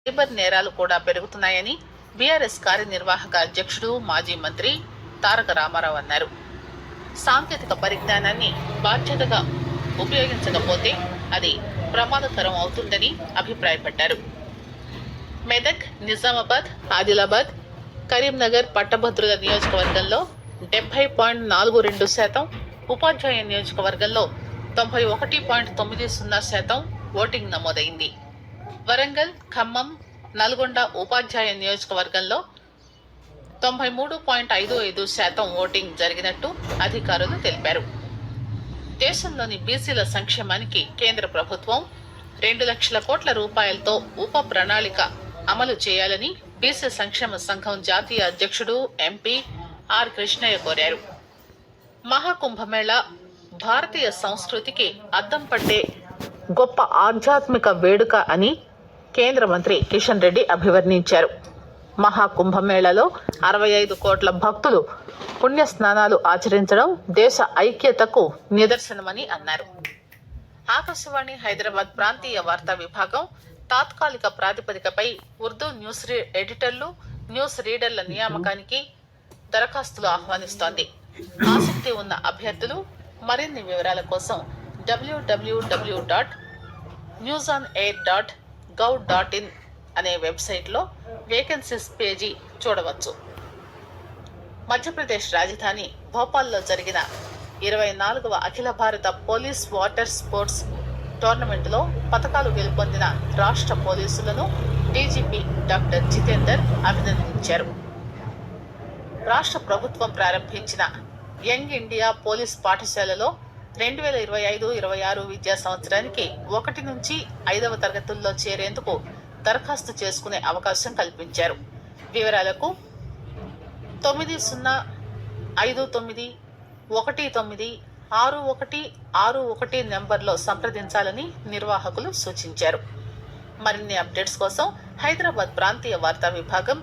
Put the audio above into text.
Cyber నేరాలు కూడా పెరుగుతున్నాయని బీఆర్ఎస్ కార్యనిర్వాహక అధ్యక్షుడు మాజీ మంత్రి తారక రామారావు అన్నారు. సాంకేతిక పరిజ్ఞానాన్ని బాధ్యతగా ఉపయోగించకపోతే అది ప్రమాదకరం అవుతుందని అభిప్రాయపడ్డారు. మెదక్, నిజామాబాద్, ఆదిలాబాద్, కరీంనగర్ పట్టభద్రుల నియోజకవర్గంలో 70.42%, ఉపాధ్యాయ నియోజకవర్గంలో 91.90% ఓటింగ్ నమోదైంది. వరంగల్, ఖమ్మం, నల్గొండ ఉపాధ్యాయ నియోజకవర్గంలో 93.55% ఓటింగ్ జరిగినట్టు అధికారులు తెలిపారు. దేశంలోని బీసీల సంక్షేమానికి కేంద్ర ప్రభుత్వం 2 లక్షల కోట్ల రూపాయలతో ఉప ప్రణాళిక అమలు చేయాలని బీసీ సంక్షేమ సంఘం జాతీయ అధ్యక్షుడు ఎంపీ ఆర్ కృష్ణయ్య కోరారు. మహాకుంభమేళా భారతీయ సంస్కృతికి అద్దం పట్టే గొప్ప ఆధ్యాత్మిక వేడుక అని కేంద్ర మంత్రి కిషన్ రెడ్డి అభివర్ణించారు. మహాకుంభమేళాలో 65 కోట్ల భక్తులు పుణ్యస్నానాలు ఆచరించడం దేశ ఐక్యతకు నిదర్శనమని అన్నారు. ఆకాశవాణి హైదరాబాద్ ప్రాంతీయ వార్తా విభాగం తాత్కాలిక ప్రాతిపదికపై ఉర్దూ న్యూస్ ఎడిటర్లు, న్యూస్ రీడర్ల నియామకానికి దరఖాస్తులు ఆహ్వానిస్తోంది. ఆసక్తి ఉన్న అభ్యర్థులు మరిన్ని వివరాల కోసం www.newsonair.gov.in అనే వెబ్సైట్లో వేకెన్సీస్ పేజీ చూడవచ్చు. మధ్యప్రదేశ్ రాజధాని భోపాల్లో జరిగిన 24వ అఖిల భారత పోలీస్ వాటర్ స్పోర్ట్స్ టోర్నమెంటులో పతకాలు గెలుపొందిన రాష్ట్ర పోలీసులను డీజీపీ డాక్టర్ జితేందర్ అభినందించారు. రాష్ట్ర ప్రభుత్వం ప్రారంభించిన యంగ్ ఇండియా పోలీస్ పాఠశాలలో 2025-26 విద్యా సంవత్సరానికి 1 నుంచి 5వ తరగతుల్లో చేరేందుకు దరఖాస్తు చేసుకునే అవకాశం కల్పించారు. వివరాలకు 9059196161 నెంబర్లో సంప్రదించాలని నిర్వాహకులు సూచించారు. మరిన్ని అప్డేట్స్ కోసం హైదరాబాద్ ప్రాంతీయ వార్తా విభాగం